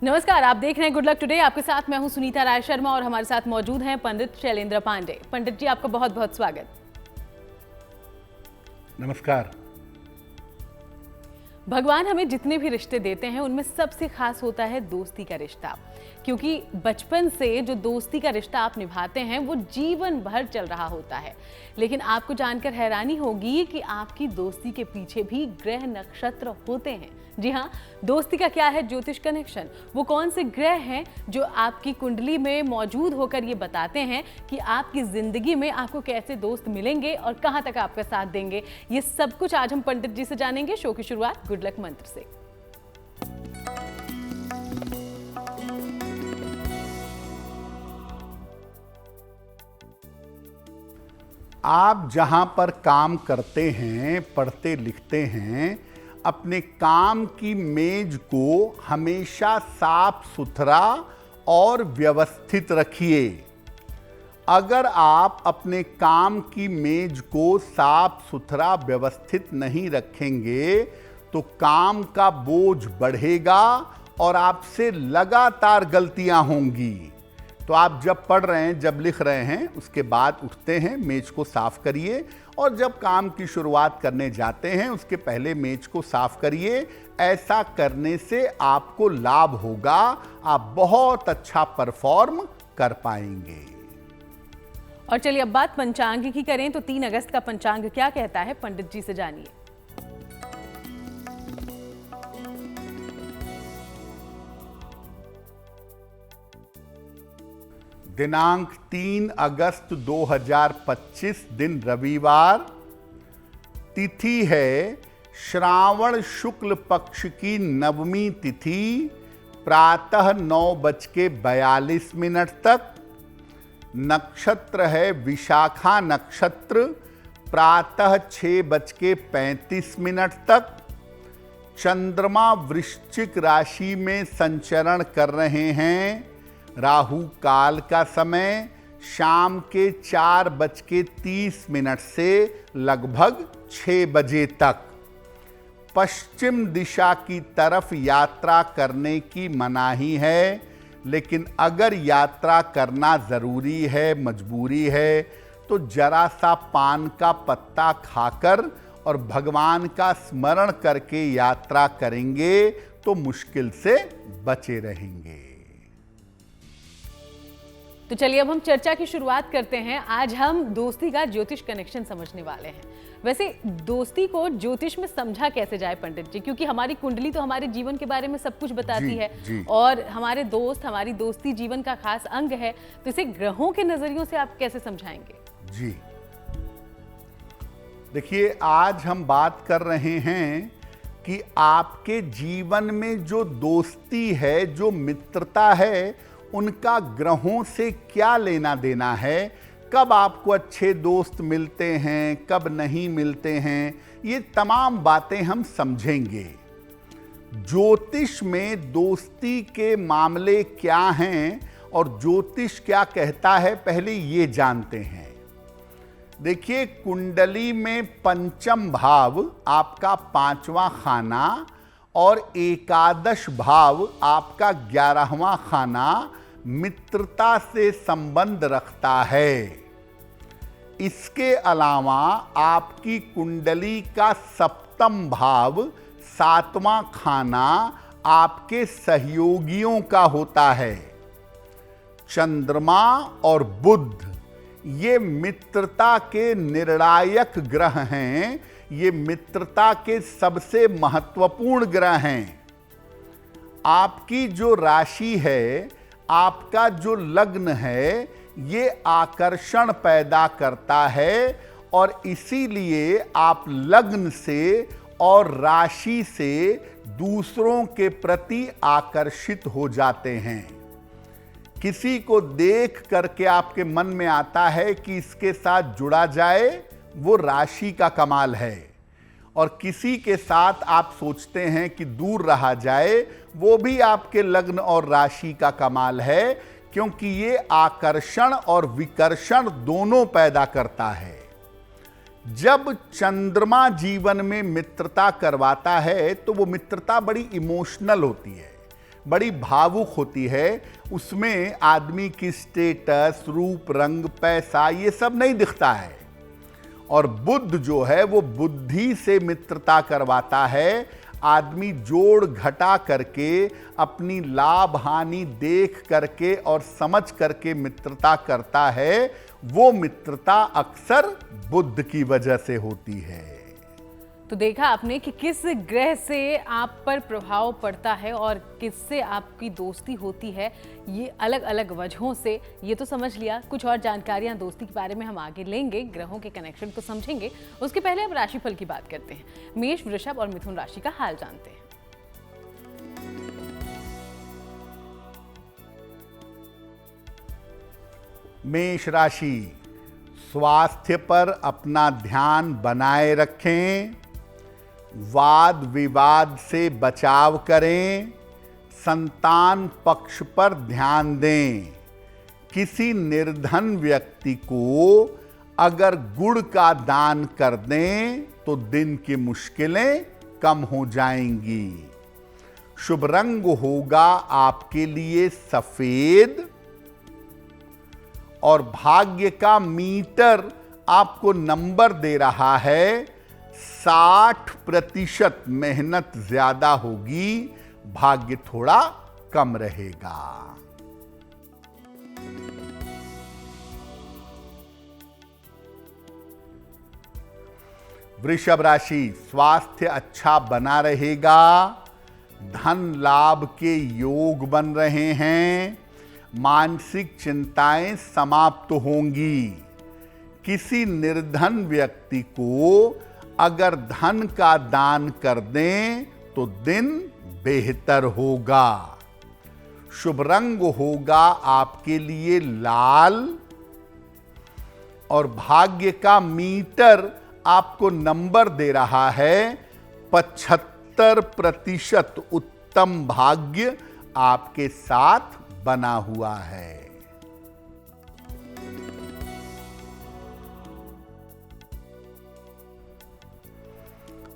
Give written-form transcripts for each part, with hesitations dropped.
नमस्कार, आप देख रहे हैं गुड लक टुडे। आपके साथ मैं हूं सुनीता राय शर्मा और हमारे साथ मौजूद हैं पंडित शैलेंद्र पांडे। पंडित जी, आपका बहुत बहुत स्वागत। नमस्कार। भगवान हमें जितने भी रिश्ते देते हैं उनमें सबसे खास होता है दोस्ती का रिश्ता, क्योंकि बचपन से जो दोस्ती का रिश्ता आप निभाते हैं वो जीवन भर चल रहा होता है। लेकिन आपको जानकर हैरानी होगी कि आपकी दोस्ती के पीछे भी ग्रह नक्षत्र होते हैं। जी हाँ, दोस्ती का क्या है ज्योतिष कनेक्शन? वो कौन से ग्रह हैं जो आपकी कुंडली में मौजूद होकर ये बताते हैं कि आपकी जिंदगी में आपको कैसे दोस्त मिलेंगे और कहां तक आपका साथ देंगे? ये सब कुछ आज हम पंडित जी से जानेंगे। शो की शुरुआत गुड लक मंत्र से। आप जहां पर काम करते हैं, पढ़ते लिखते हैं, अपने काम की मेज को हमेशा साफ सुथरा और व्यवस्थित रखिए। अगर आप अपने काम की मेज को साफ सुथरा व्यवस्थित नहीं रखेंगे तो काम का बोझ बढ़ेगा और आपसे लगातार गलतियां होंगी। तो आप जब पढ़ रहे हैं, जब लिख रहे हैं, उसके बाद उठते हैं, मेज को साफ करिए, और जब काम की शुरुआत करने जाते हैं उसके पहले मेज को साफ करिए। ऐसा करने से आपको लाभ होगा, आप बहुत अच्छा परफॉर्म कर पाएंगे। और चलिए अब बात पंचांग की करें तो 3 अगस्त का पंचांग क्या कहता है, पंडित जी से जानिए। दिनांक 3 अगस्त 2025, दिन रविवार, तिथि है श्रावण शुक्ल पक्ष की नवमी तिथि, प्रातः 9:42 तक। नक्षत्र है विशाखा नक्षत्र, प्रातः 6:35 तक। चंद्रमा वृश्चिक राशि में संचरण कर रहे हैं। राहु काल का समय शाम के 4:30 से लगभग 6 बजे तक। पश्चिम दिशा की तरफ यात्रा करने की मनाही है, लेकिन अगर यात्रा करना ज़रूरी है, मजबूरी है, तो जरा सा पान का पत्ता खाकर और भगवान का स्मरण करके यात्रा करेंगे तो मुश्किल से बचे रहेंगे। तो चलिए अब हम चर्चा की शुरुआत करते हैं। आज हम दोस्ती का ज्योतिष कनेक्शन समझने वाले हैं। वैसे दोस्ती को ज्योतिष में समझा कैसे जाए पंडित जी, क्योंकि हमारी कुंडली तो हमारे जीवन के बारे में सब कुछ बताती है और हमारे दोस्त, हमारी दोस्ती जीवन का खास अंग है, तो इसे ग्रहों के नजरियों से आप कैसे समझाएंगे? जी देखिए, आज हम बात कर रहे हैं कि आपके जीवन में जो दोस्ती है, जो मित्रता है, उनका ग्रहों से क्या लेना देना है। कब आपको अच्छे दोस्त मिलते हैं, कब नहीं मिलते हैं, ये तमाम बातें हम समझेंगे। ज्योतिष में दोस्ती के मामले क्या हैं और ज्योतिष क्या कहता है, पहले ये जानते हैं। देखिए, कुंडली में पंचम भाव आपका 5वां खाना और एकादश भाव आपका 11वां खाना मित्रता से संबंध रखता है। इसके अलावा आपकी कुंडली का 7वां भाव 7वां खाना आपके सहयोगियों का होता है। चंद्रमा और बुध ये मित्रता के निर्णायक ग्रह हैं, ये मित्रता के सबसे महत्वपूर्ण ग्रह हैं। आपकी जो राशि है, आपका जो लग्न है, ये आकर्षण पैदा करता है और इसीलिए आप लग्न से और राशि से दूसरों के प्रति आकर्षित हो जाते हैं। किसी को देख करके आपके मन में आता है कि इसके साथ जुड़ा जाए, वो राशि का कमाल है। और किसी के साथ आप सोचते हैं कि दूर रहा जाए, वो भी आपके लग्न और राशि का कमाल है, क्योंकि ये आकर्षण और विकर्षण दोनों पैदा करता है। जब चंद्रमा जीवन में मित्रता करवाता है तो वो मित्रता बड़ी इमोशनल होती है, बड़ी भावुक होती है, उसमें आदमी की स्टेटस, रूप, रंग, पैसा ये सब नहीं दिखता है। और बुद्ध जो है वो बुद्धि से मित्रता करवाता है। आदमी जोड़ घटा करके, अपनी लाभ हानि देख करके और समझ करके मित्रता करता है। वो मित्रता अक्सर बुद्ध की वजह से होती है। तो देखा आपने कि किस ग्रह से आप पर प्रभाव पड़ता है और किससे आपकी दोस्ती होती है, ये अलग अलग वजहों से। ये तो समझ लिया। कुछ और जानकारियां दोस्ती के बारे में हम आगे लेंगे, ग्रहों के कनेक्शन को समझेंगे। उसके पहले अब राशिफल की बात करते हैं। मेष, वृषभ और मिथुन राशि का हाल जानते हैं। मेष राशि, स्वास्थ्य पर अपना ध्यान बनाए रखें, वाद विवाद से बचाव करें, संतान पक्ष पर ध्यान दें। किसी निर्धन व्यक्ति को अगर गुड़ का दान कर दें तो दिन की मुश्किलें कम हो जाएंगी। शुभ रंग होगा आपके लिए सफेद और भाग्य का मीटर आपको नंबर दे रहा है 60% मेहनत ज्यादा होगी, भाग्य थोड़ा कम रहेगा। वृषभ राशि, स्वास्थ्य अच्छा बना रहेगा, धन लाभ के योग बन रहे हैं, मानसिक चिंताएं समाप्त होंगी। किसी निर्धन व्यक्ति को अगर धन का दान कर दें तो दिन बेहतर होगा। शुभ रंग होगा आपके लिए लाल और भाग्य का मीटर आपको नंबर दे रहा है 75% उत्तम भाग्य आपके साथ बना हुआ है।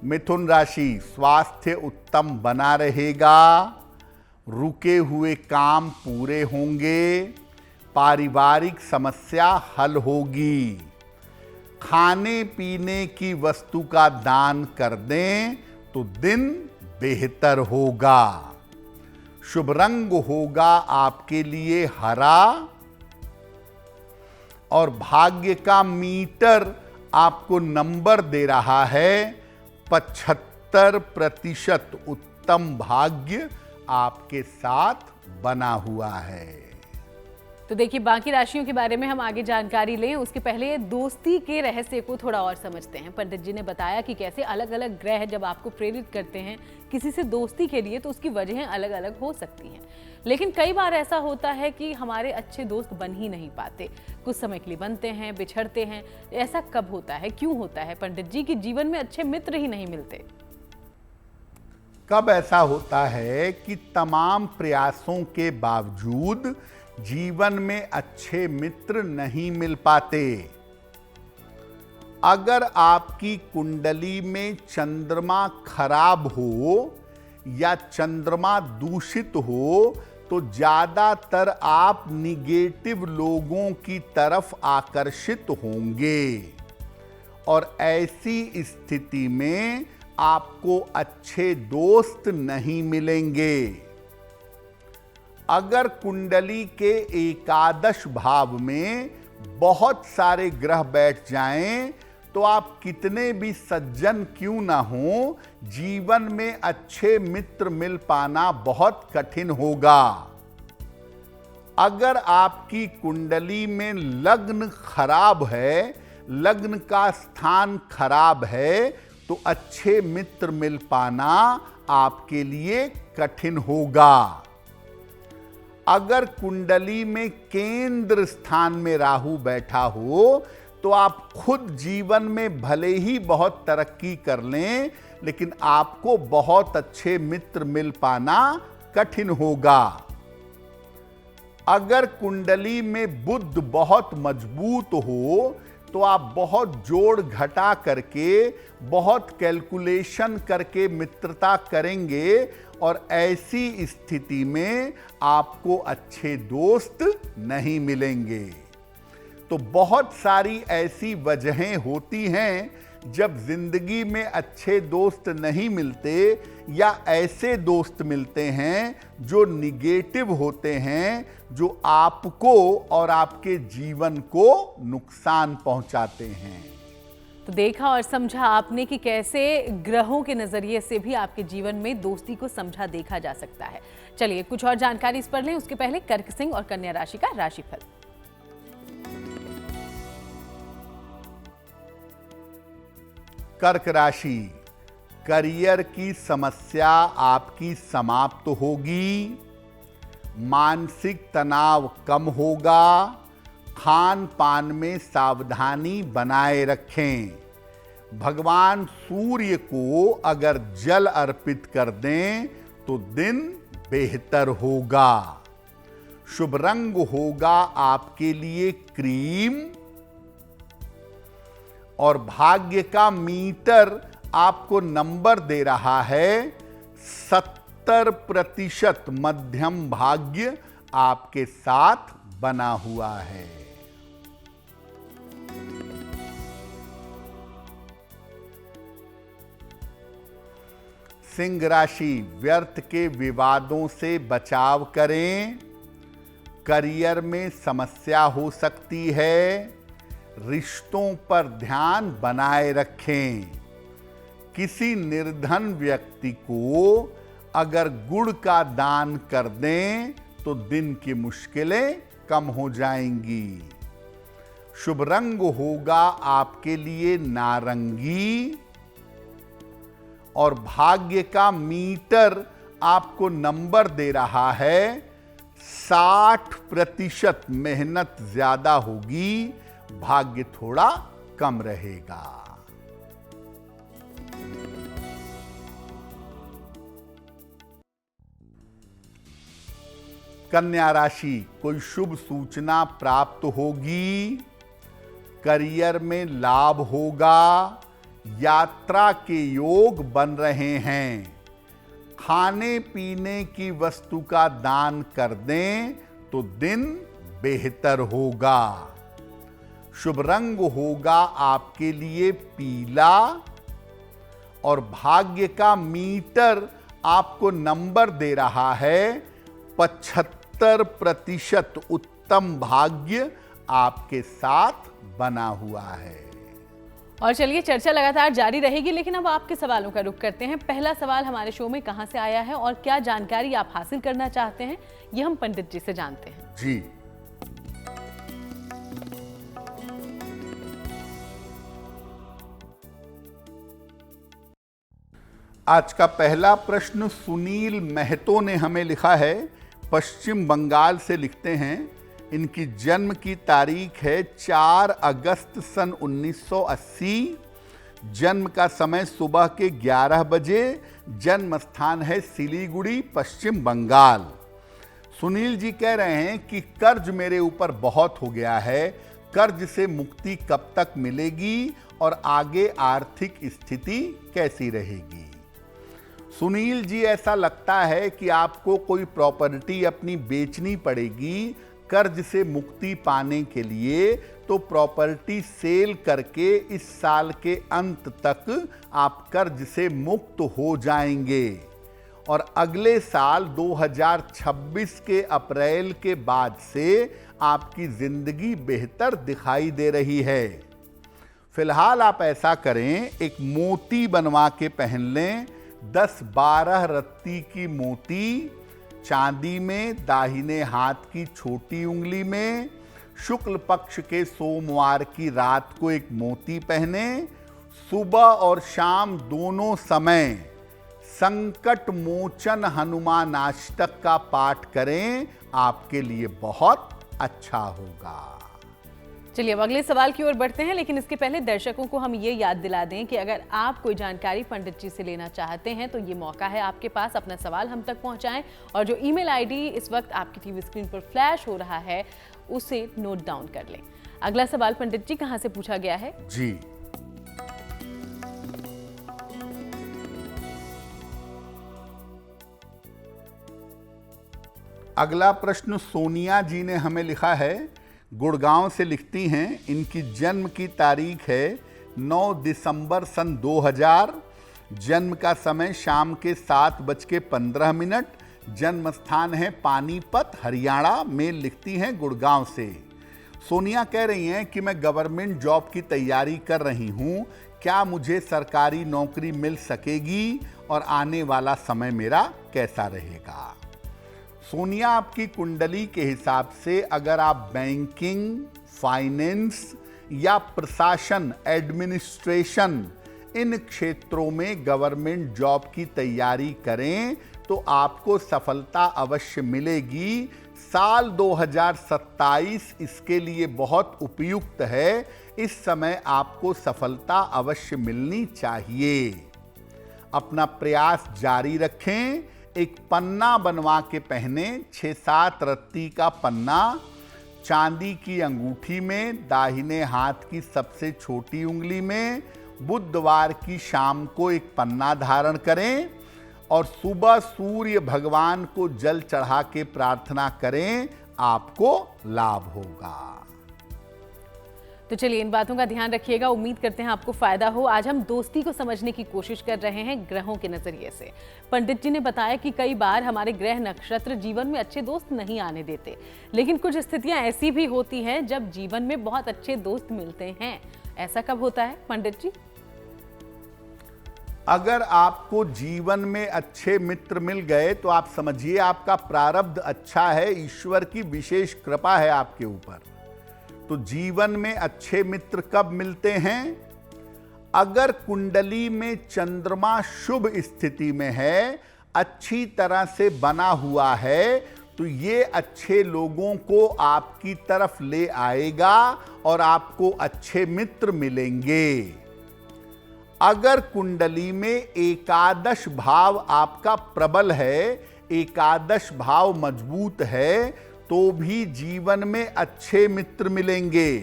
मिथुन राशि, स्वास्थ्य उत्तम बना रहेगा, रुके हुए काम पूरे होंगे, पारिवारिक समस्या हल होगी। खाने पीने की वस्तु का दान कर दें तो दिन बेहतर होगा। शुभ रंग होगा आपके लिए हरा और भाग्य का मीटर आपको नंबर दे रहा है 75% उत्तम भाग्य आपके साथ बना हुआ है। तो देखिए, बाकी राशियों के बारे में हम आगे जानकारी लें, उसके पहले दोस्ती के रहस्य को थोड़ा और समझते हैं। पंडित जी ने बताया कि कैसे अलग अलग ग्रह जब आपको प्रेरित करते हैं किसी से दोस्ती के लिए, तो उसकी वजहें अलग अलग हो सकती हैं। लेकिन कई बार ऐसा होता है कि हमारे अच्छे दोस्त बन ही नहीं पाते, कुछ समय के लिए बनते हैं, बिछड़ते हैं। ऐसा कब होता है, क्यों होता है पंडित जी कि जीवन में अच्छे मित्र ही नहीं मिलते? कब ऐसा होता है कि तमाम प्रयासों के बावजूद जीवन में अच्छे मित्र नहीं मिल पाते? अगर आपकी कुंडली में चंद्रमा खराब हो या चंद्रमा दूषित हो तो ज्यादातर आप निगेटिव लोगों की तरफ आकर्षित होंगे और ऐसी स्थिति में आपको अच्छे दोस्त नहीं मिलेंगे। अगर कुंडली के एकादश भाव में बहुत सारे ग्रह बैठ जाएं तो आप कितने भी सज्जन क्यों ना हो, जीवन में अच्छे मित्र मिल पाना बहुत कठिन होगा। अगर आपकी कुंडली में लग्न खराब है, लग्न का स्थान खराब है, तो अच्छे मित्र मिल पाना आपके लिए कठिन होगा। अगर कुंडली में केंद्र स्थान में राहु बैठा हो तो आप खुद जीवन में भले ही बहुत तरक्की कर लें, लेकिन आपको बहुत अच्छे मित्र मिल पाना कठिन होगा। अगर कुंडली में बुध बहुत मजबूत हो तो आप बहुत जोड़ घटा करके, बहुत कैलकुलेशन करके मित्रता करेंगे और ऐसी स्थिति में आपको अच्छे दोस्त नहीं मिलेंगे। तो बहुत सारी ऐसी वजहें होती हैं जब जिंदगी में अच्छे दोस्त नहीं मिलते या ऐसे दोस्त मिलते हैं जो निगेटिव होते हैं, जो आपको और आपके जीवन को नुकसान पहुंचाते हैं। तो देखा और समझा आपने कि कैसे ग्रहों के नजरिए से भी आपके जीवन में दोस्ती को समझा देखा जा सकता है। चलिए कुछ और जानकारी इस पर लें, उसके पहले कर्क सिंह और कन्या राशि का राशिफल। कर्क राशि, करियर की समस्या आपकी समाप्त होगी, मानसिक तनाव कम होगा, खान पान में सावधानी बनाए रखें। भगवान सूर्य को अगर जल अर्पित कर दें तो दिन बेहतर होगा। शुभ रंग होगा आपके लिए क्रीम और भाग्य का मीटर आपको नंबर दे रहा है 70% मध्यम भाग्य आपके साथ बना हुआ है। सिंह राशि, व्यर्थ के विवादों से बचाव करें। करियर में समस्या हो सकती है, रिश्तों पर ध्यान बनाए रखें। किसी निर्धन व्यक्ति को अगर गुड़ का दान कर दें तो दिन की मुश्किलें कम हो जाएंगी। शुभ रंग होगा आपके लिए नारंगी और भाग्य का मीटर आपको नंबर दे रहा है 60%। मेहनत ज्यादा होगी, भाग्य थोड़ा कम रहेगा। कन्या राशि, कोई शुभ सूचना प्राप्त होगी, करियर में लाभ होगा, यात्रा के योग बन रहे हैं। खाने पीने की वस्तु का दान कर दें तो दिन बेहतर होगा। शुभ रंग होगा आपके लिए पीला और भाग्य का मीटर आपको नंबर दे रहा है 75%। उत्तम भाग्य आपके साथ बना हुआ है। और चलिए चर्चा लगातार जारी रहेगी, लेकिन अब आपके सवालों का रुख करते हैं। पहला सवाल हमारे शो में कहां से आया है और क्या जानकारी आप हासिल करना चाहते हैं, ये हम पंडित जी से जानते हैं। जी, आज का पहला प्रश्न सुनील महतो ने हमें लिखा है, पश्चिम बंगाल से लिखते हैं। इनकी जन्म की तारीख है 4 अगस्त सन 1980। जन्म का समय सुबह के 11 बजे। जन्म स्थान है सिलीगुड़ी, पश्चिम बंगाल। सुनील जी कह रहे हैं कि कर्ज मेरे ऊपर बहुत हो गया है, कर्ज से मुक्ति कब तक मिलेगी और आगे आर्थिक स्थिति कैसी रहेगी। सुनील जी, ऐसा लगता है कि आपको कोई प्रॉपर्टी अपनी बेचनी पड़ेगी कर्ज से मुक्ति पाने के लिए। तो प्रॉपर्टी सेल करके इस साल के अंत तक आप कर्ज से मुक्त हो जाएंगे और अगले साल 2026 के अप्रैल के बाद से आपकी जिंदगी बेहतर दिखाई दे रही है। फिलहाल आप ऐसा करें, एक मोती बनवा के पहन लें। 10-12 रत्ती की मोती चांदी में, दाहिने हाथ की छोटी उंगली में। शुक्ल पक्ष के सोमवार की रात को एक मोती पहने। सुबह और शाम दोनों समय संकट मोचन हनुमानाष्टक का पाठ करें, आपके लिए बहुत अच्छा होगा। चलिए अब अगले सवाल की ओर बढ़ते हैं, लेकिन इसके पहले दर्शकों को हम ये याद दिला दें कि अगर आप कोई जानकारी पंडित जी से लेना चाहते हैं तो ये मौका है आपके पास। अपना सवाल हम तक पहुंचाएं और जो ईमेल आईडी इस वक्त आपकी टीवी स्क्रीन पर फ्लैश हो रहा है उसे नोट डाउन कर लें। अगला सवाल पंडित जी कहां से पूछा गया है? जी, अगला प्रश्न सोनिया जी ने हमें लिखा है, गुड़गांव से लिखती हैं। इनकी जन्म की तारीख है 9 दिसंबर सन 2000। जन्म का समय शाम के 7:15। जन्म स्थान है पानीपत, हरियाणा। मेल लिखती हैं गुड़गांव से। सोनिया कह रही हैं कि मैं गवर्नमेंट जॉब की तैयारी कर रही हूं, क्या मुझे सरकारी नौकरी मिल सकेगी और आने वाला समय मेरा कैसा रहेगा? सोनिया, आपकी कुंडली के हिसाब से अगर आप बैंकिंग, फाइनेंस या प्रशासन, एडमिनिस्ट्रेशन, इन क्षेत्रों में गवर्नमेंट जॉब की तैयारी करें तो आपको सफलता अवश्य मिलेगी। साल 2027 इसके लिए बहुत उपयुक्त है। इस समय आपको सफलता अवश्य मिलनी चाहिए। अपना प्रयास जारी रखें। एक पन्ना बनवा के पहने, 6-7 रत्ती का पन्ना, चांदी की अंगूठी में, दाहिने हाथ की सबसे छोटी उंगली में। बुधवार की शाम को एक पन्ना धारण करें और सुबह सूर्य भगवान को जल चढ़ा के प्रार्थना करें, आपको लाभ होगा। तो चलिए इन बातों का ध्यान रखिएगा। उम्मीद करते हैं आपको फायदा हो। आज हम दोस्ती को समझने की कोशिश कर रहे हैं ग्रहों के नजरिए से। पंडित जी ने बताया कि कई बार हमारे ग्रह नक्षत्र जीवन में अच्छे दोस्त नहीं आने देते, लेकिन कुछ स्थितियां ऐसी भी होती हैं जब जीवन में बहुत अच्छे दोस्त मिलते हैं। ऐसा कब होता है पंडित जी? अगर आपको जीवन में अच्छे मित्र मिल गए तो आप समझिए आपका प्रारब्ध अच्छा है, ईश्वर की विशेष कृपा है आपके ऊपर। तो जीवन में अच्छे मित्र कब मिलते हैं? अगर कुंडली में चंद्रमा शुभ स्थिति में है, अच्छी तरह से बना हुआ है, तो ये अच्छे लोगों को आपकी तरफ ले आएगा और आपको अच्छे मित्र मिलेंगे। अगर कुंडली में एकादश भाव आपका प्रबल है, एकादश भाव मजबूत है, तो भी जीवन में अच्छे मित्र मिलेंगे।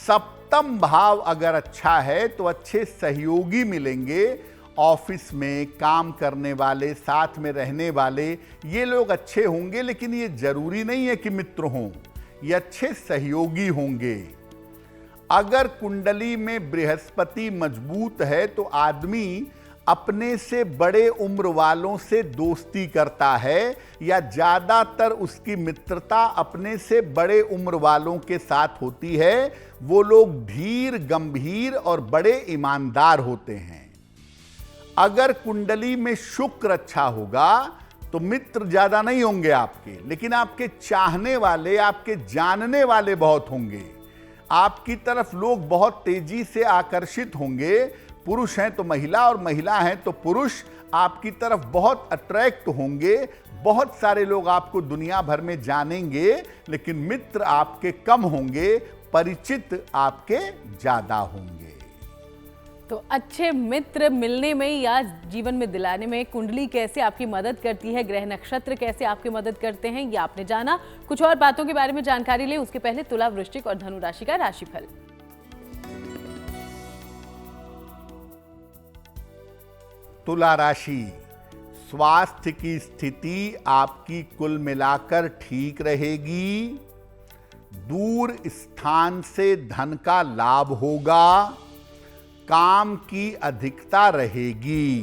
सप्तम भाव अगर अच्छा है तो अच्छे सहयोगी मिलेंगे। ऑफिस में काम करने वाले, साथ में रहने वाले, ये लोग अच्छे होंगे, लेकिन ये जरूरी नहीं है कि मित्र हों, ये अच्छे सहयोगी होंगे। अगर कुंडली में बृहस्पति मजबूत है तो आदमी अपने से बड़े उम्र वालों से दोस्ती करता है, या ज्यादातर उसकी मित्रता अपने से बड़े उम्र वालों के साथ होती है। वो लोग धीर, गंभीर और बड़े ईमानदार होते हैं। अगर कुंडली में शुक्र अच्छा होगा तो मित्र ज्यादा नहीं होंगे आपके, लेकिन आपके चाहने वाले, आपके जानने वाले बहुत होंगे। आपकी तरफ लोग बहुत तेजी से आकर्षित होंगे। पुरुष हैं तो महिला और महिला हैं तो पुरुष आपकी तरफ बहुत अट्रैक्ट होंगे। बहुत सारे लोग आपको दुनिया भर में जानेंगे, लेकिन मित्र आपके कम होंगे, परिचित आपके ज्यादा होंगे। तो अच्छे मित्र मिलने में या जीवन में दिलाने में कुंडली कैसे आपकी मदद करती है, ग्रह नक्षत्र कैसे आपकी मदद करते हैं, ये आपने जाना। कुछ और बातों के बारे में जानकारी ले उसके पहले तुला, वृश्चिक और धनु राशि का राशिफल। तुला राशि, स्वास्थ्य की स्थिति आपकी कुल मिलाकर ठीक रहेगी। दूर स्थान से धन का लाभ होगा। काम की अधिकता रहेगी।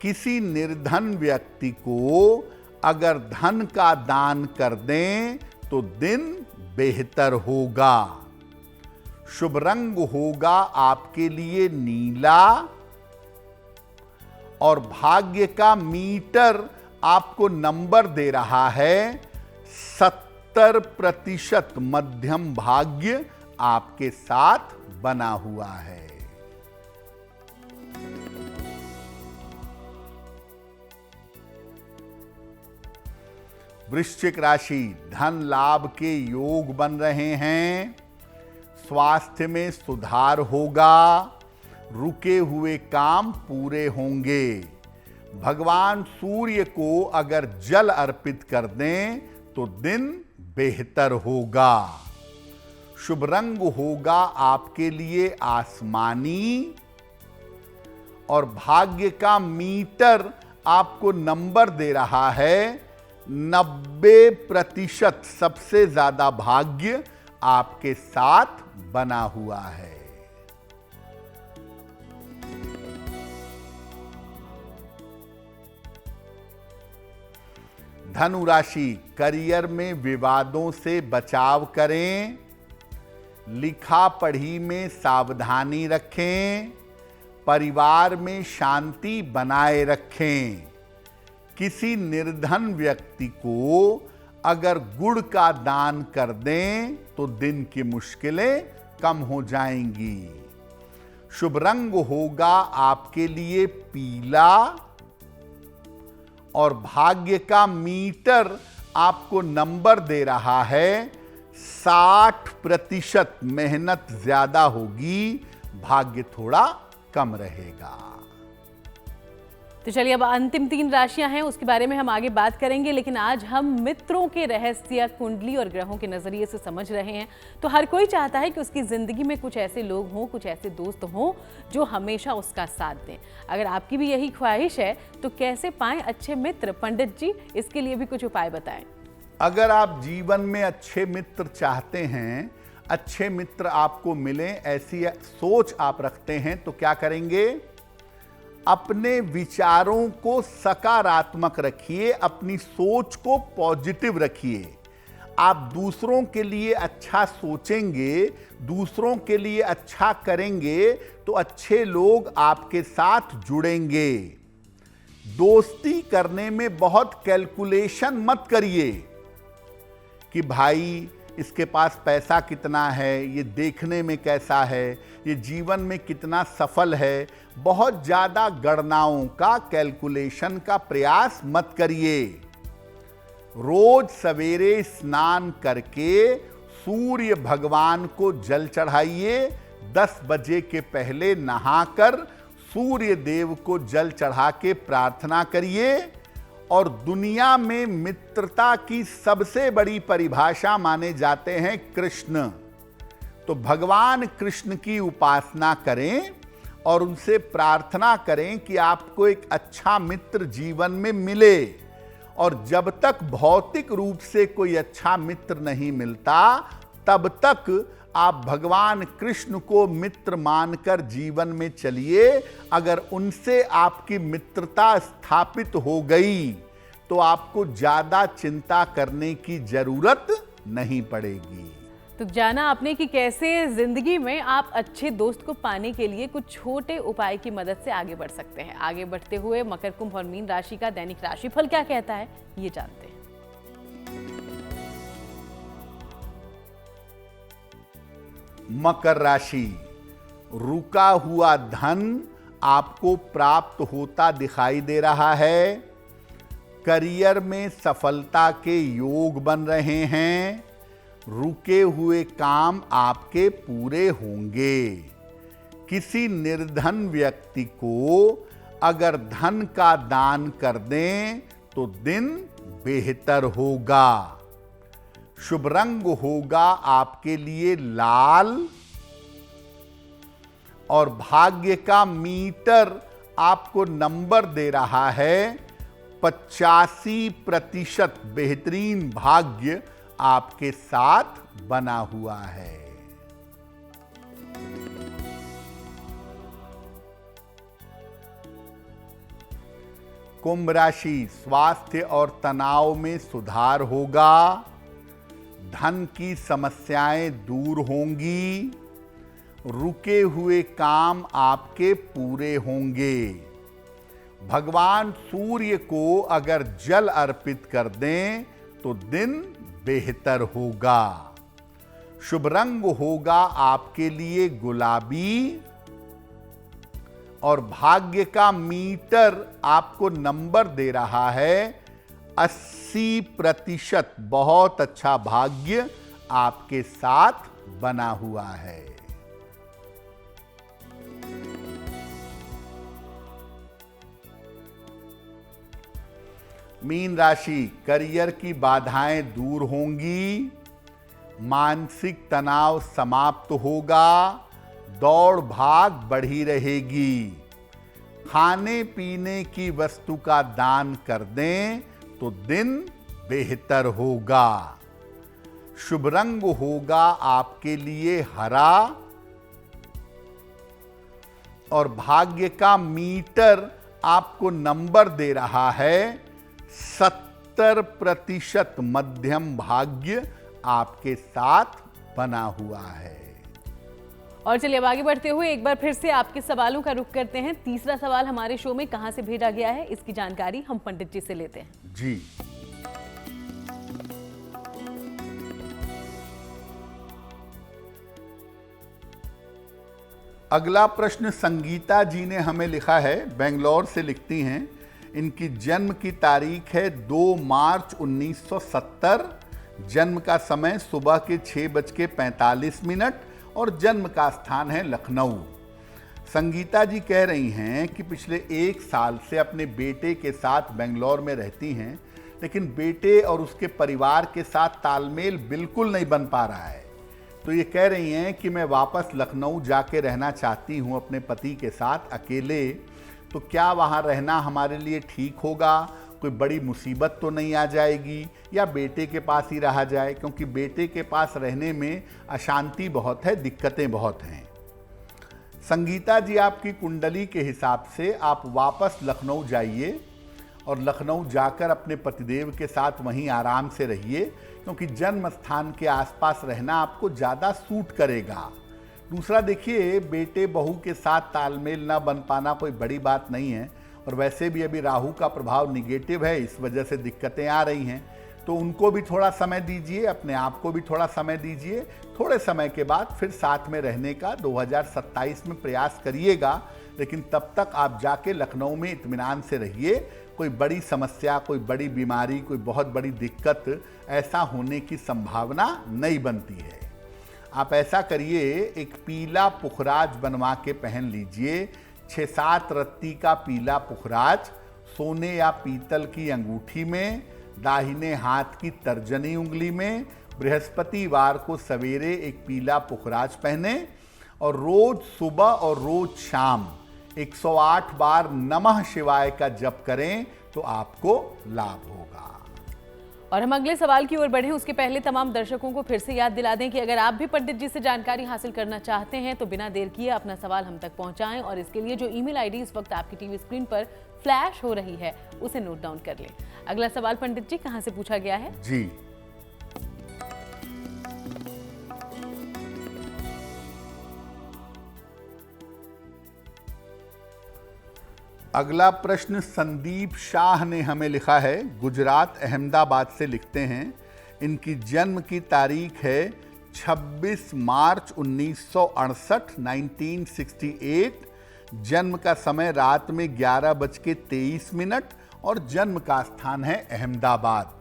किसी निर्धन व्यक्ति को अगर धन का दान कर दें तो दिन बेहतर होगा। शुभ रंग होगा आपके लिए नीला, और भाग्य का मीटर आपको नंबर दे रहा है 70%। मध्यम भाग्य आपके साथ बना हुआ है। वृश्चिक राशि, धन लाभ के योग बन रहे हैं। स्वास्थ्य में सुधार होगा। रुके हुए काम पूरे होंगे। भगवान सूर्य को अगर जल अर्पित कर दें तो दिन बेहतर होगा। शुभ रंग होगा आपके लिए आसमानी और भाग्य का मीटर आपको नंबर दे रहा है 90%। सबसे ज्यादा भाग्य आपके साथ बना हुआ है। धनु राशि, करियर में विवादों से बचाव करें, लिखा पढ़ी में सावधानी रखें, परिवार में शांति बनाए रखें। किसी निर्धन व्यक्ति को अगर गुड़ का दान कर दें तो दिन की मुश्किलें कम हो जाएंगी। शुभ रंग होगा आपके लिए पीला और भाग्य का मीटर आपको नंबर दे रहा है 60%। मेहनत ज्यादा होगी, भाग्य थोड़ा कम रहेगा। तो चलिए, अब अंतिम 3 राशियां हैं, उसके बारे में हम आगे बात करेंगे, लेकिन आज हम मित्रों के रहस्य कुंडली और ग्रहों के नजरिए से समझ रहे हैं। तो हर कोई चाहता है कि उसकी जिंदगी में कुछ ऐसे लोग हों, कुछ ऐसे दोस्त हों जो हमेशा उसका साथ दें। अगर आपकी भी यही ख्वाहिश है तो कैसे पाएं अच्छे मित्र? पंडित जी, इसके लिए भी कुछ उपाय बताएं। अगर आप जीवन में अच्छे मित्र चाहते हैं, अच्छे मित्र आपको मिलें, ऐसी सोच आप रखते हैं, तो क्या करेंगे? अपने विचारों को सकारात्मक रखिए, अपनी सोच को पॉजिटिव रखिए। आप दूसरों के लिए अच्छा सोचेंगे, दूसरों के लिए अच्छा करेंगे तो अच्छे लोग आपके साथ जुड़ेंगे। दोस्ती करने में बहुत कैलकुलेशन मत करिए कि भाई इसके पास पैसा कितना है, ये देखने में कैसा है, ये जीवन में कितना सफल है। बहुत ज्यादा गणनाओं का, कैलकुलेशन का प्रयास मत करिए। रोज सवेरे स्नान करके सूर्य भगवान को जल चढ़ाइए। 10 बजे के पहले नहाकर सूर्य देव को जल चढ़ा के प्रार्थना करिए। और दुनिया में मित्रता की सबसे बड़ी परिभाषा माने जाते हैं कृष्ण। तो भगवान कृष्ण की उपासना करें और उनसे प्रार्थना करें कि आपको एक अच्छा मित्र जीवन में मिले। और जब तक भौतिक रूप से कोई अच्छा मित्र नहीं मिलता, तब तक आप भगवान कृष्ण को मित्र मानकर जीवन में चलिए। अगर उनसे आपकी मित्रता स्थापित हो गई तो आपको ज्यादा चिंता करने की जरूरत नहीं पड़ेगी। तो जाना आपने कि कैसे जिंदगी में आप अच्छे दोस्त को पाने के लिए कुछ छोटे उपाय की मदद से आगे बढ़ सकते हैं। आगे बढ़ते हुए मकर, कुंभ और मीन राशि का दैनिक राशिफल क्या कहता है, ये जानते हैं। मकर राशि, रुका हुआ धन आपको प्राप्त होता दिखाई दे रहा है। करियर में सफलता के योग बन रहे हैं। रुके हुए काम आपके पूरे होंगे। किसी निर्धन व्यक्ति को अगर धन का दान कर दें तो दिन बेहतर होगा। शुभ रंग होगा आपके लिए लाल और भाग्य का मीटर आपको नंबर दे रहा है 85%। बेहतरीन भाग्य आपके साथ बना हुआ है। कुंभ राशि, स्वास्थ्य और तनाव में सुधार होगा। धन की समस्याएं दूर होंगी। रुके हुए काम आपके पूरे होंगे। भगवान सूर्य को अगर जल अर्पित कर दें तो दिन बेहतर होगा। शुभ रंग होगा आपके लिए गुलाबी और भाग्य का मीटर आपको नंबर दे रहा है 80%। बहुत अच्छा भाग्य आपके साथ बना हुआ है। मीन राशि, करियर की बाधाएं दूर होंगी। मानसिक तनाव समाप्त होगा, दौड़ भाग बढ़ी रहेगी। खाने पीने की वस्तु का दान कर दें तो दिन बेहतर होगा। शुभ रंग होगा आपके लिए हरा और भाग्य का मीटर आपको नंबर दे रहा है 70% मध्यम भाग्य आपके साथ बना हुआ है। और चलिए अब आगे बढ़ते हुए एक बार फिर से आपके सवालों का रुख करते हैं। तीसरा सवाल हमारे शो में कहां से भेजा गया है, इसकी जानकारी हम पंडित जी से लेते हैं। जी, अगला प्रश्न संगीता जी ने हमें लिखा है, बेंगलोर से लिखती हैं। इनकी जन्म की तारीख है 2 मार्च 1970। जन्म का समय सुबह के 6:45 और जन्म का स्थान है लखनऊ। संगीता जी कह रही हैं कि पिछले 1 साल से अपने बेटे के साथ बेंगलोर में रहती हैं, लेकिन बेटे और उसके परिवार के साथ तालमेल बिल्कुल नहीं बन पा रहा है। तो ये कह रही हैं कि मैं वापस लखनऊ जाके रहना चाहती हूँ अपने पति के साथ अकेले। तो क्या वहाँ रहना हमारे लिए ठीक होगा? कोई बड़ी मुसीबत तो नहीं आ जाएगी, या बेटे के पास ही रहा जाए? क्योंकि बेटे के पास रहने में अशांति बहुत है, दिक्कतें बहुत हैं। संगीता जी, आपकी कुंडली के हिसाब से आप वापस लखनऊ जाइए और लखनऊ जाकर अपने पतिदेव के साथ वहीं आराम से रहिए, क्योंकि जन्म स्थान के आसपास रहना आपको ज़्यादा सूट करेगा। दूसरा देखिए, बेटे बहू के साथ तालमेल ना बन पाना कोई बड़ी बात नहीं है, और वैसे भी अभी राहु का प्रभाव निगेटिव है, इस वजह से दिक्कतें आ रही हैं। तो उनको भी थोड़ा समय दीजिए, अपने आप को भी थोड़ा समय दीजिए। थोड़े समय के बाद फिर साथ में रहने का 2027 में प्रयास करिएगा, लेकिन तब तक आप जाके लखनऊ में इत्मीनान से रहिए। कोई बड़ी समस्या, कोई बड़ी बीमारी, कोई बहुत बड़ी दिक्कत ऐसा होने की संभावना नहीं बनती है। आप ऐसा करिए, एक पीला पुखराज बनवा के पहन लीजिए। 6-7 रत्ती का पीला पुखराज सोने या पीतल की अंगूठी में, दाहिने हाथ की तर्जनी उंगली में। बृहस्पतिवार को सवेरे एक पीला पुखराज पहने और रोज सुबह और रोज शाम 108 बार नमः शिवाय का जप करें तो आपको लाभ होगा। और हम अगले सवाल की ओर बढ़ें उसके पहले तमाम दर्शकों को फिर से याद दिला दें कि अगर आप भी पंडित जी से जानकारी हासिल करना चाहते हैं तो बिना देर किए अपना सवाल हम तक पहुंचाएं, और इसके लिए जो ईमेल आईडी इस वक्त आपकी टीवी स्क्रीन पर फ्लैश हो रही है उसे नोट डाउन कर लें। अगला सवाल पंडित जी कहां से पूछा गया है? जी, अगला प्रश्न संदीप शाह ने हमें लिखा है, गुजरात अहमदाबाद से लिखते हैं। इनकी जन्म की तारीख है 26 मार्च 1968, 1968। जन्म का समय रात में 11:23 और जन्म का स्थान है अहमदाबाद।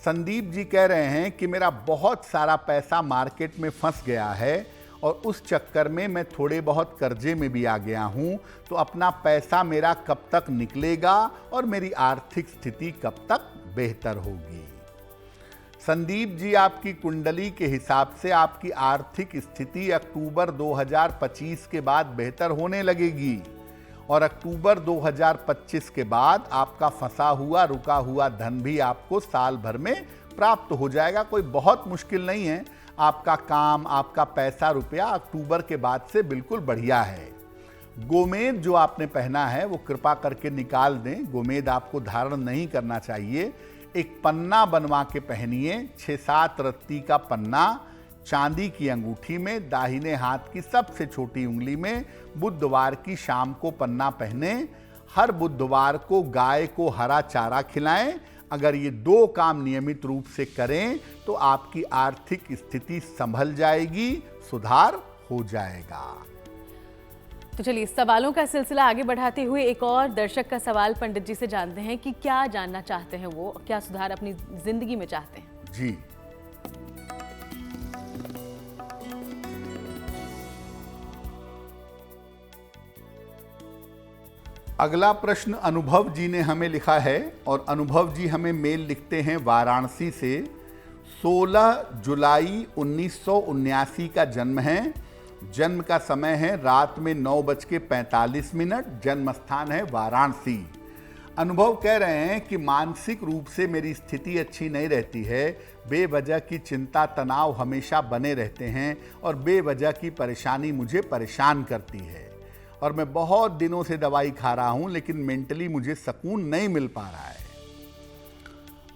संदीप जी कह रहे हैं कि मेरा बहुत सारा पैसा मार्केट में फंस गया है और उस चक्कर में मैं थोड़े बहुत कर्जे में भी आ गया हूं। तो अपना पैसा मेरा कब तक निकलेगा और मेरी आर्थिक स्थिति कब तक बेहतर होगी? संदीप जी, आपकी कुंडली के हिसाब से आपकी आर्थिक स्थिति अक्टूबर 2025 के बाद बेहतर होने लगेगी, और अक्टूबर 2025 के बाद आपका फंसा हुआ रुका हुआ धन भी आपको साल भर में प्राप्त हो जाएगा। कोई बहुत मुश्किल नहीं है। आपका काम, आपका पैसा रुपया अक्टूबर के बाद से बिल्कुल बढ़िया है। गोमेद जो आपने पहना है वो कृपा करके निकाल दें। गोमेद आपको धारण नहीं करना चाहिए। एक पन्ना बनवा के पहनिए, 6-7 रत्ती का पन्ना, चांदी की अंगूठी में, दाहिने हाथ की सबसे छोटी उंगली में। बुधवार की शाम को पन्ना पहने। हर बुधवार को गाय को हरा चारा खिलाएं। अगर ये 2 काम नियमित रूप से करें तो आपकी आर्थिक स्थिति संभल जाएगी, सुधार हो जाएगा। तो चलिए सवालों का सिलसिला आगे बढ़ाते हुए एक और दर्शक का सवाल पंडित जी से जानते हैं कि क्या जानना चाहते हैं वो, क्या सुधार अपनी जिंदगी में चाहते हैं। जी, अगला प्रश्न अनुभव जी ने हमें लिखा है, और अनुभव जी हमें मेल लिखते हैं वाराणसी से। 16 जुलाई 1979 का जन्म है। जन्म का समय है रात में 9:45। जन्म स्थान है वाराणसी। अनुभव कह रहे हैं कि मानसिक रूप से मेरी स्थिति अच्छी नहीं रहती है। बेवजह की चिंता तनाव हमेशा बने रहते हैं और बेवजह की परेशानी मुझे परेशान करती है और मैं बहुत दिनों से दवाई खा रहा हूं, लेकिन मेंटली मुझे सुकून नहीं मिल पा रहा है।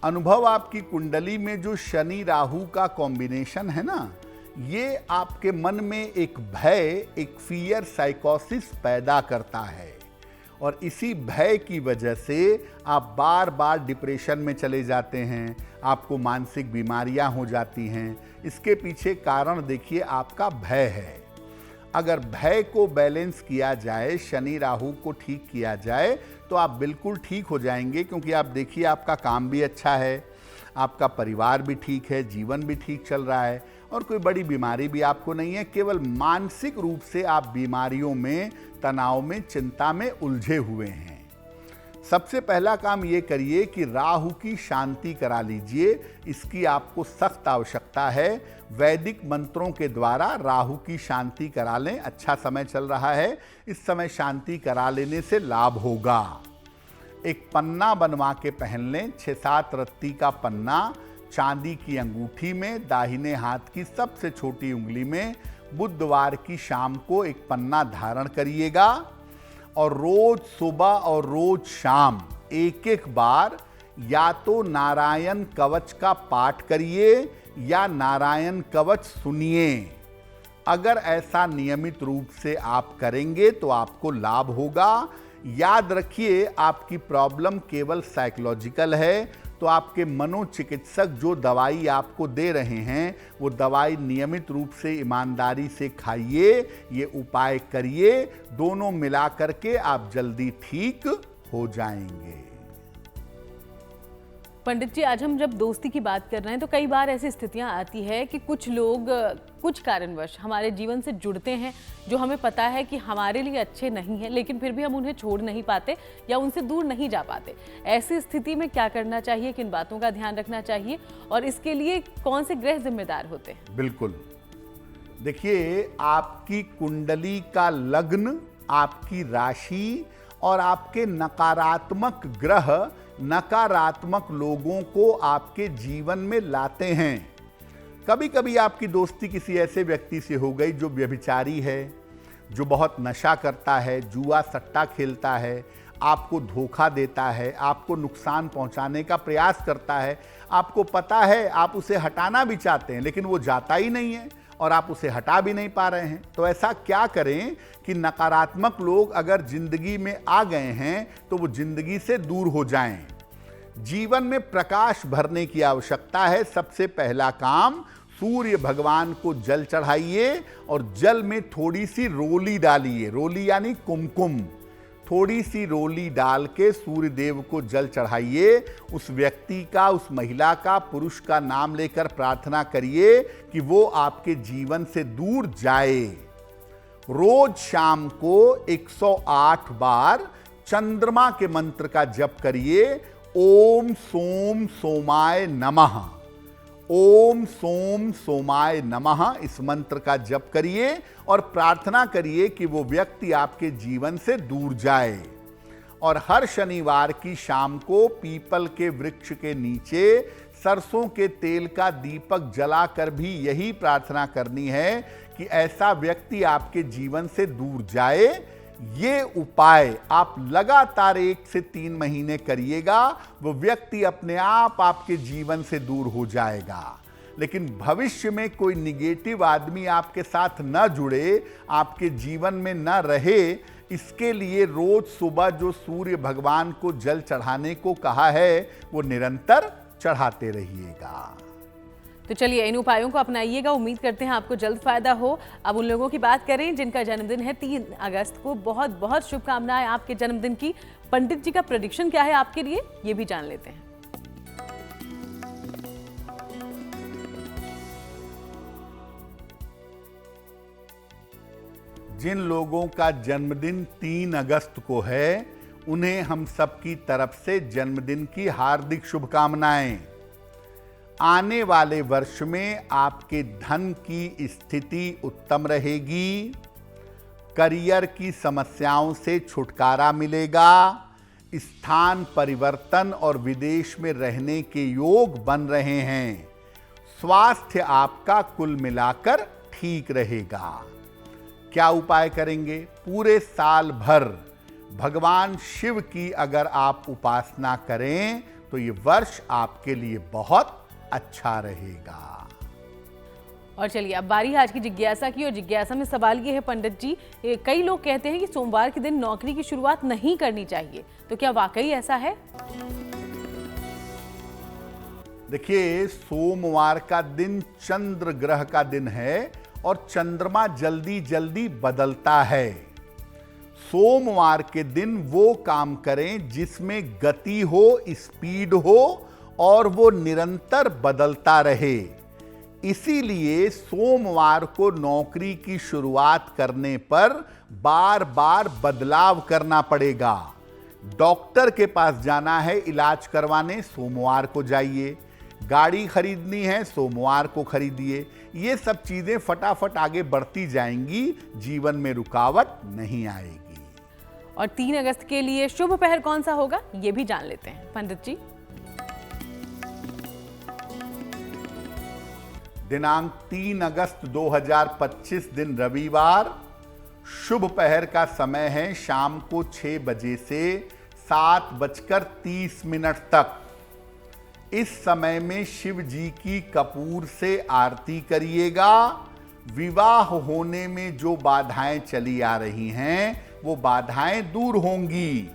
अनुभव आपकी कुंडली में जो शनि राहु का कॉम्बिनेशन है ना, ये आपके मन में एक भय, एक फियर साइकोसिस पैदा करता है और इसी भय की वजह से आप बार बार डिप्रेशन में चले जाते हैं, आपको मानसिक बीमारियां हो जाती हैं। इसके पीछे कारण देखिए आपका भय है। अगर भय को बैलेंस किया जाए, शनि राहु को ठीक किया जाए तो आप बिल्कुल ठीक हो जाएंगे, क्योंकि आप देखिए आपका काम भी अच्छा है, आपका परिवार भी ठीक है, जीवन भी ठीक चल रहा है और कोई बड़ी बीमारी भी आपको नहीं है। केवल मानसिक रूप से आप बीमारियों में, तनाव में, चिंता में उलझे हुए हैं। सबसे पहला काम ये करिए कि राहु की शांति करा लीजिए। इसकी आपको सख्त आवश्यकता है। वैदिक मंत्रों के द्वारा राहु की शांति करा लें। अच्छा समय चल रहा है, इस समय शांति करा लेने से लाभ होगा। एक पन्ना बनवा के पहन लें, 6-7 रत्ती का पन्ना, चांदी की अंगूठी में, दाहिने हाथ की सबसे छोटी उंगली में। बुधवार की शाम को एक पन्ना धारण करिएगा और रोज सुबह और रोज शाम एक बार या तो नारायण कवच का पाठ करिए या नारायण कवच सुनिए। अगर ऐसा नियमित रूप से आप करेंगे तो आपको लाभ होगा। याद रखिए आपकी प्रॉब्लम केवल साइकोलॉजिकल है, तो आपके मनोचिकित्सक जो दवाई आपको दे रहे हैं वो दवाई नियमित रूप से ईमानदारी से खाइए, ये उपाय करिए। दोनों मिला करके आप जल्दी ठीक हो जाएंगे। पंडित जी, आज हम जब दोस्ती की बात कर रहे हैं तो कई बार ऐसी स्थितियां आती है कि कुछ लोग कुछ कारणवश हमारे जीवन से जुड़ते हैं जो हमें पता है कि हमारे लिए अच्छे नहीं हैं, लेकिन फिर भी हम उन्हें छोड़ नहीं पाते या उनसे दूर नहीं जा पाते। ऐसी स्थिति में क्या करना चाहिए, किन बातों का ध्यान रखना चाहिए और इसके लिए कौन से ग्रह जिम्मेदार होते हैं? बिल्कुल, देखिए आपकी कुंडली का लग्न, आपकी राशि और आपके नकारात्मक ग्रह नकारात्मक लोगों को आपके जीवन में लाते हैं। कभी कभी आपकी दोस्ती किसी ऐसे व्यक्ति से हो गई जो व्यभिचारी है, जो बहुत नशा करता है, जुआ सट्टा खेलता है, आपको धोखा देता है, आपको नुकसान पहुंचाने का प्रयास करता है। आपको पता है, आप उसे हटाना भी चाहते हैं लेकिन वो जाता ही नहीं है और आप उसे हटा भी नहीं पा रहे हैं। तो ऐसा क्या करें कि नकारात्मक लोग अगर जिंदगी में आ गए हैं तो वो जिंदगी से दूर हो जाएं। जीवन में प्रकाश भरने की आवश्यकता है। सबसे पहला काम, सूर्य भगवान को जल चढ़ाइए और जल में थोड़ी सी रोली डालिए। रोली यानी कुमकुम। थोड़ी सी रोली डाल के सूर्य देव को जल चढ़ाइए। उस व्यक्ति का, उस महिला का, पुरुष का नाम लेकर प्रार्थना करिए कि वो आपके जीवन से दूर जाए। रोज शाम को 108 बार चंद्रमा के मंत्र का जप करिए। ओम सोम सोमाय नमः, ओम सोम सोमाय नमः, इस मंत्र का जप करिए और प्रार्थना करिए कि वो व्यक्ति आपके जीवन से दूर जाए। और हर शनिवार की शाम को पीपल के वृक्ष के नीचे सरसों के तेल का दीपक जलाकर भी यही प्रार्थना करनी है कि ऐसा व्यक्ति आपके जीवन से दूर जाए। ये उपाय आप लगातार 1 से 3 महीने करिएगा, वो व्यक्ति अपने आप आपके जीवन से दूर हो जाएगा। लेकिन भविष्य में कोई निगेटिव आदमी आपके साथ न जुड़े, आपके जीवन में न रहे, इसके लिए रोज सुबह जो सूर्य भगवान को जल चढ़ाने को कहा है वो निरंतर चढ़ाते रहिएगा। तो चलिए इन उपायों को अपनाइएगा। उम्मीद करते हैं आपको जल्द फायदा हो। अब उन लोगों की बात करें जिनका जन्मदिन है 3 अगस्त को। बहुत बहुत शुभकामनाएं आपके जन्मदिन की। पंडित जी का प्रेडिक्शन क्या है आपके लिए, ये भी जान लेते हैं। जिन लोगों का जन्मदिन 3 अगस्त को है उन्हें हम सबकी तरफ से जन्मदिन की हार्दिक शुभकामनाएं। आने वाले वर्ष में आपके धन की स्थिति उत्तम रहेगी। करियर की समस्याओं से छुटकारा मिलेगा। स्थान परिवर्तन और विदेश में रहने के योग बन रहे हैं। स्वास्थ्य आपका कुल मिलाकर ठीक रहेगा। क्या उपाय करेंगे? पूरे साल भर भगवान शिव की अगर आप उपासना करें तो ये वर्ष आपके लिए बहुत अच्छा रहेगा। और चलिए अब बारी है आज की जिज्ञासा की। और जिज्ञासा में सवाल ये है पंडित जी, कई लोग कहते हैं कि सोमवार के दिन नौकरी की शुरुआत नहीं करनी चाहिए, तो क्या वाकई ऐसा है? देखिए, सोमवार का दिन चंद्र ग्रह का दिन है और चंद्रमा जल्दी जल्दी बदलता है। सोमवार के दिन वो काम करें जिसमें गति हो, स्पीड हो और वो निरंतर बदलता रहे। इसीलिए सोमवार को नौकरी की शुरुआत करने पर बार बार बदलाव करना पड़ेगा। डॉक्टर के पास जाना है इलाज करवाने, सोमवार को जाइए। गाड़ी खरीदनी है, सोमवार को खरीदिए। ये सब चीजें फटाफट आगे बढ़ती जाएंगी, जीवन में रुकावट नहीं आएगी। और 3 अगस्त के लिए शुभ पहर कौन सा होगा, ये भी जान लेते हैं पंडित जी। दिनांक 3 अगस्त 2025 दिन रविवार। शुभ पहर का समय है शाम को 6 बजे से 7:30 तक। इस समय में शिव जी की कपूर से आरती करिएगा। विवाह होने में जो बाधाएं चली आ रही हैं वो बाधाएं दूर होंगी,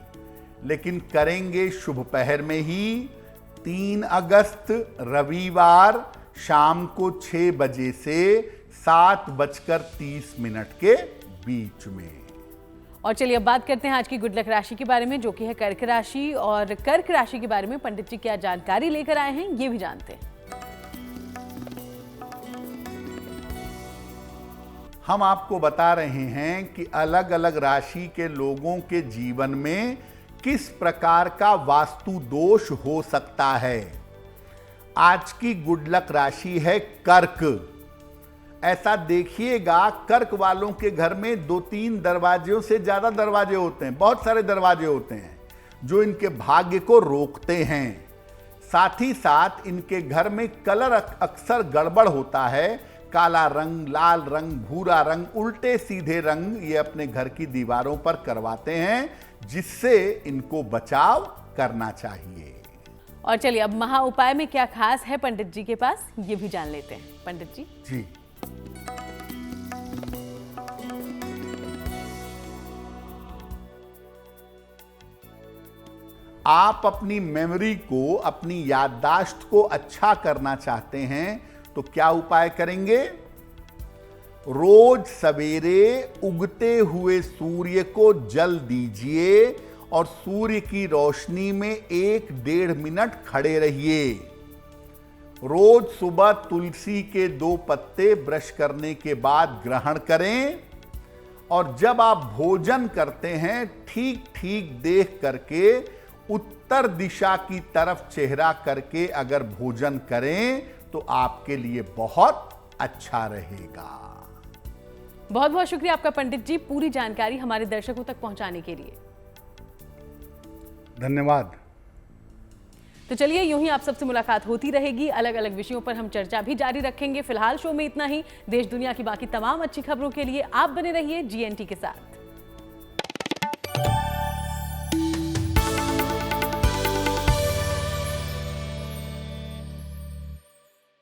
लेकिन करेंगे शुभ पहर में ही। 3 अगस्त रविवार शाम को 6 बजे से 7:30 के बीच में। और चलिए अब बात करते हैं आज की गुड लक राशि के बारे में, जो कि है कर्क राशि। और कर्क राशि के बारे में पंडित जी क्या जानकारी लेकर आए हैं, ये भी जानते हैं। हम आपको बता रहे हैं कि अलग अलग राशि के लोगों के जीवन में किस प्रकार का वास्तु दोष हो सकता है। आज की गुड लक राशि है कर्क। ऐसा देखिएगा, कर्क वालों के घर में 2-3 दरवाजों से ज्यादा दरवाजे होते हैं, बहुत सारे दरवाजे होते हैं जो इनके भाग्य को रोकते हैं। साथ ही साथ इनके घर में कलर अक्सर गड़बड़ होता है। काला रंग, लाल रंग, भूरा रंग, उल्टे सीधे रंग ये अपने घर की दीवारों पर करवाते हैं, जिससे इनको बचाव करना चाहिए। और चलिए अब महा उपाय में क्या खास है पंडित जी के पास, ये भी जान लेते हैं पंडित जी। जी, आप अपनी मेमोरी को, अपनी याददाश्त को अच्छा करना चाहते हैं तो क्या उपाय करेंगे? रोज सवेरे उगते हुए सूर्य को जल दीजिए और सूर्य की रोशनी में 1-1.5 मिनट खड़े रहिए। रोज सुबह तुलसी के 2 पत्ते ब्रश करने के बाद ग्रहण करें और जब आप भोजन करते हैं ठीक ठीक देख करके उत्तर दिशा की तरफ चेहरा करके अगर भोजन करें तो आपके लिए बहुत अच्छा रहेगा। बहुत बहुत शुक्रिया आपका पंडित जी, पूरी जानकारी हमारे दर्शकों तक पहुंचाने के लिए। धन्यवाद। तो चलिए यूं ही आप सबसे मुलाकात होती रहेगी, अलग अलग विषयों पर हम चर्चा भी जारी रखेंगे। फिलहाल शो में इतना ही। देश दुनिया की बाकी तमाम अच्छी खबरों के लिए आप बने रहिए GNT के साथ।